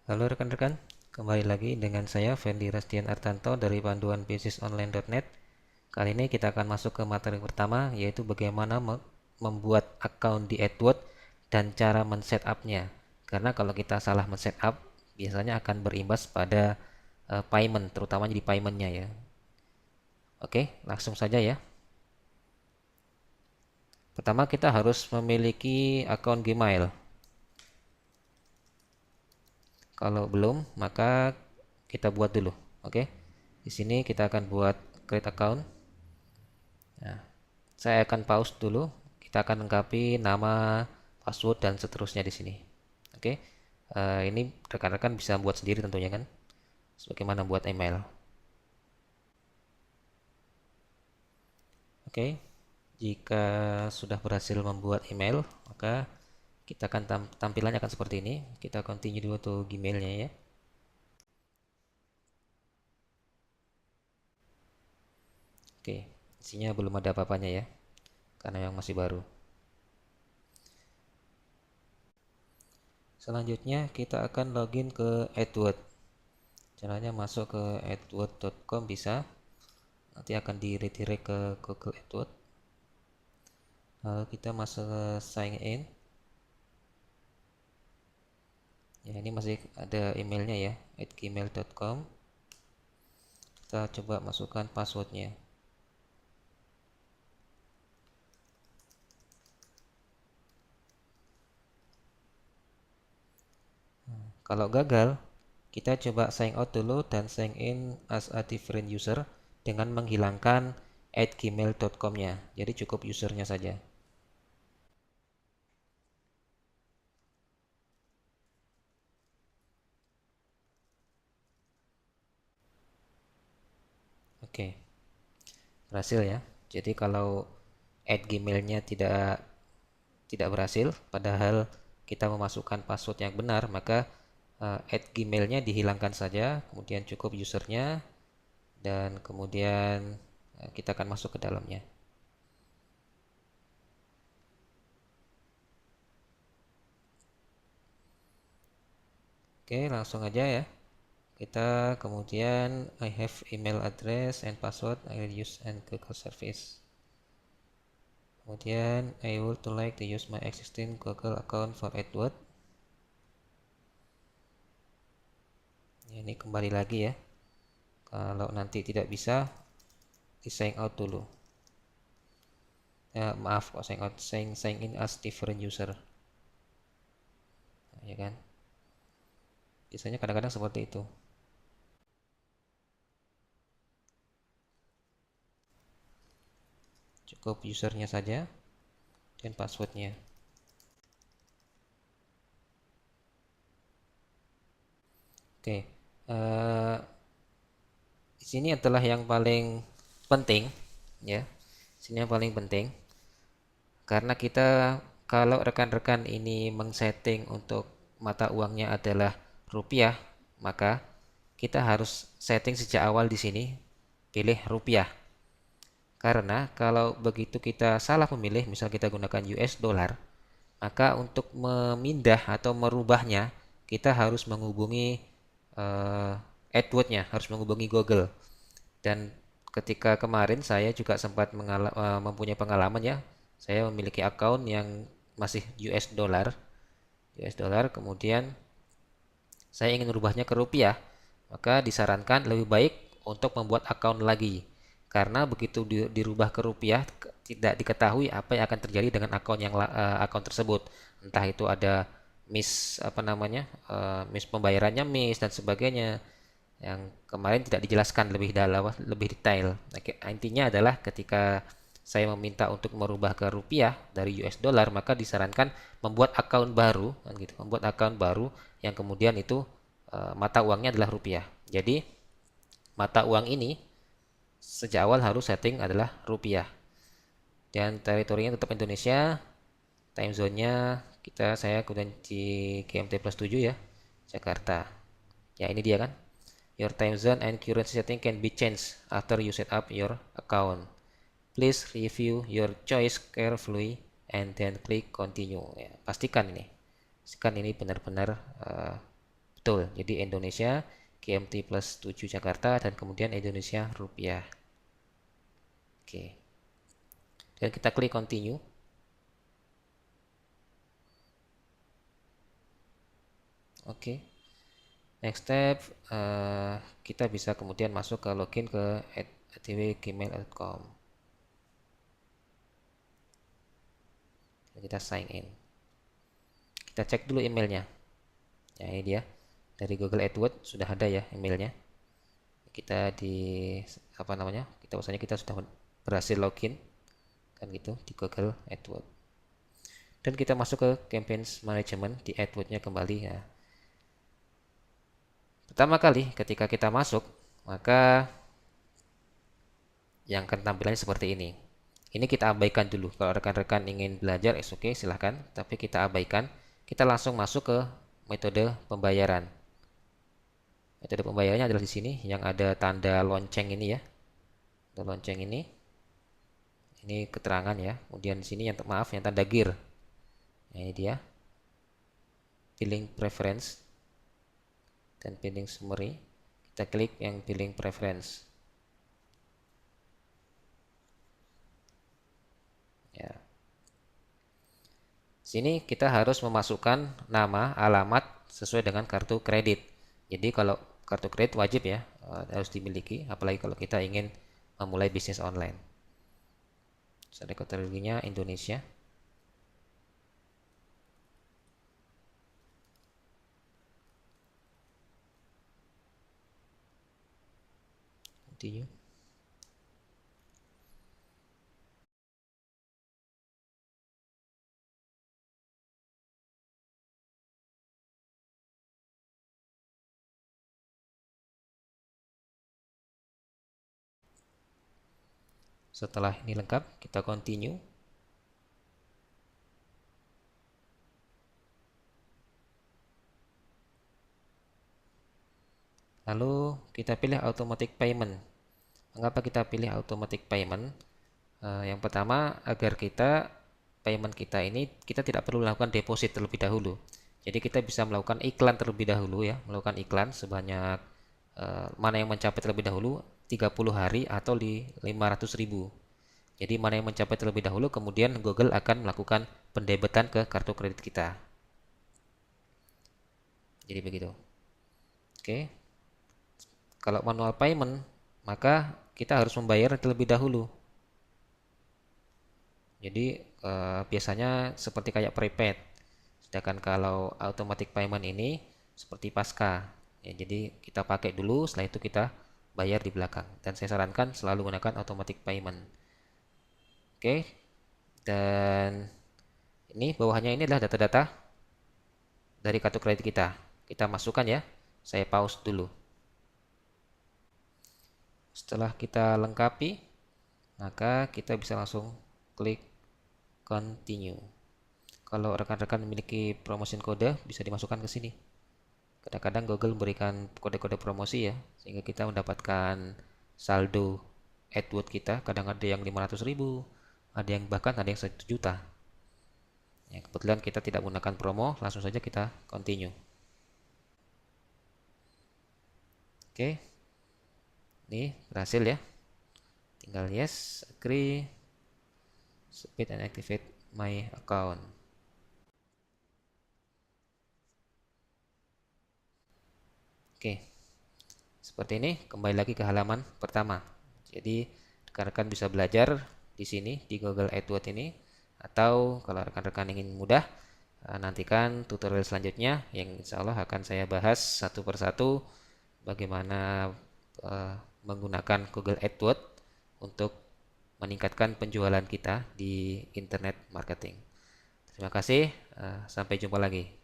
Halo rekan-rekan, kembali lagi dengan saya Fendi Rastian Artanto dari panduan bisnisonline.net. Kali ini kita akan masuk ke materi pertama, yaitu bagaimana membuat account di AdWords dan cara men-setupnya. Karena kalau kita salah men-setup, biasanya akan berimbas pada payment, terutama di paymentnya ya. Oke, langsung saja ya. Pertama kita harus memiliki akun Gmail. Kalau belum, maka kita buat dulu. Oke. Di sini kita akan buat create account. Nah, saya akan pause dulu. Kita akan lengkapi nama, password dan seterusnya di sini. Oke. Ini rekan-rekan bisa buat sendiri tentunya kan. Sebagaimana buat email. Oke. Jika sudah berhasil membuat email, maka kita akan tampilannya akan seperti ini. Kita continue dulu tuh Gmailnya ya. Oke. Isinya belum ada apa-apanya ya, karena yang masih baru. Selanjutnya kita akan login ke AdWords. Caranya masuk ke adwords.com bisa. Nanti akan di redirect ke Google AdWords. Lalu kita masuk ke sign in. Ya, ini masih ada emailnya ya, @gmail.com. Kita coba masukkan passwordnya. Kalau gagal, kita coba sign out dulu dan sign in as a different user dengan menghilangkan @gmail.com-nya. Jadi cukup usernya saja. Oke, berhasil ya. Jadi kalau @gmail-nya tidak berhasil, padahal kita memasukkan password yang benar, maka @gmail-nya dihilangkan saja, kemudian cukup usernya, dan kemudian kita akan masuk ke dalamnya. Oke, langsung aja ya. Kita kemudian I have email address and password I will use and Google service. Kemudian I would like to use my existing Google account for AdWords. Ini kembali lagi ya. Kalau nanti tidak bisa, di sign out dulu. Maaf kok sign out, sign in as different user. Nah, ya kan? Biasanya kadang-kadang seperti itu. Cukup usernya saja dan passwordnya. Oke, di sini adalah yang paling penting, ya. Sini yang paling penting karena kita kalau rekan-rekan ini mengsetting untuk mata uangnya adalah rupiah, maka kita harus setting sejak awal di sini pilih rupiah. Karena kalau begitu kita salah memilih, misal kita gunakan US dollar, maka untuk memindah atau merubahnya kita harus menghubungi eh, AdWords-nya, harus menghubungi Google. Dan ketika kemarin saya juga sempat mempunyai pengalaman ya, saya memiliki account yang masih US dollar, kemudian saya ingin merubahnya ke rupiah, maka disarankan lebih baik untuk membuat account lagi. Karena begitu dirubah ke rupiah, tidak diketahui apa yang akan terjadi dengan akun tersebut. Entah itu ada miss pembayarannya miss dan sebagainya yang kemarin tidak dijelaskan lebih dalam, lebih detail. Nah, intinya adalah ketika saya meminta untuk merubah ke rupiah dari US dollar, maka disarankan membuat account baru, kan gitu, membuat account baru yang kemudian itu mata uangnya adalah rupiah. Jadi mata uang ini sejak awal harus setting adalah rupiah dan teritorinya tetap Indonesia, time zone-nya saya kemudian di GMT plus 7 ya, Jakarta. Ya ini dia kan. Your time zone and currency setting can be changed after you set up your account. Please review your choice carefully and then click continue. Ya, pastikan ini benar-benar betul. Jadi Indonesia GMT plus 7 Jakarta dan kemudian Indonesia rupiah. Oke. Dan kita klik continue. Oke. Next step, kita bisa kemudian masuk ke login ke atwgmail.com. Kita sign in. Kita cek dulu emailnya. Ya, ini dia. Dari Google AdWords sudah ada ya emailnya. Kita di apa namanya? Kita misalnya kita sudah berhasil login kan gitu di Google AdWords. Dan kita masuk ke campaigns management di AdWords-nya kembali ya. Pertama kali ketika kita masuk, maka yang akan tampilannya seperti ini. Ini kita abaikan dulu. Kalau rekan-rekan ingin belajar, oke, silahkan. Tapi kita abaikan. Kita langsung masuk ke metode pembayaran. Metode pembayarannya adalah di sini yang ada tanda lonceng ini ya. Tanda lonceng ini. Ini keterangan ya. Kemudian di sini yang maaf yang tanda gear. Nah, ini dia. Billing preference dan billing summary. Kita klik yang billing preference. Ya. Sini kita harus memasukkan nama, alamat sesuai dengan kartu kredit. Jadi kalau kartu kredit wajib ya, harus dimiliki, apalagi kalau kita ingin memulai bisnis online. Kategorinya Indonesia. Continue. Setelah ini lengkap, kita continue. Lalu kita pilih automatic payment. Mengapa kita pilih automatic payment? Yang pertama, agar payment kita ini kita tidak perlu melakukan deposit terlebih dahulu. Jadi kita bisa melakukan iklan terlebih dahulu ya, melakukan iklan sebanyak mana yang mencapai terlebih dahulu 30 hari atau di 500.000. Jadi mana yang mencapai terlebih dahulu, kemudian Google akan melakukan pendebetan ke kartu kredit kita. Jadi begitu. Oke. Kalau manual payment, maka kita harus membayar terlebih dahulu. Jadi biasanya seperti kayak prepaid. Sedangkan kalau automatic payment ini seperti pasca. Ya, jadi kita pakai dulu, setelah itu kita bayar di belakang. Dan saya sarankan selalu gunakan automatic payment. Oke. Dan ini bawahnya ini adalah data-data dari kartu kredit kita. Kita masukkan ya. Saya pause dulu. Setelah kita lengkapi, maka kita bisa langsung klik continue. Kalau rekan-rekan memiliki promotion kode, bisa dimasukkan ke sini. Kadang-kadang Google memberikan kode-kode promosi ya, sehingga kita mendapatkan saldo AdWords kita. Kadang ada yang 500.000, ada yang bahkan ada yang 1 juta. Ya, kebetulan kita tidak menggunakan promo, langsung saja kita continue. Oke, ini berhasil ya. Tinggal yes, agree, submit and activate my account. Oke, seperti ini. Kembali lagi ke halaman pertama. Jadi rekan-rekan bisa belajar di sini di Google AdWords ini, atau kalau rekan-rekan ingin mudah, nantikan tutorial selanjutnya yang insya Allah akan saya bahas satu persatu bagaimana menggunakan Google AdWords untuk meningkatkan penjualan kita di internet marketing. Terima kasih, sampai jumpa lagi.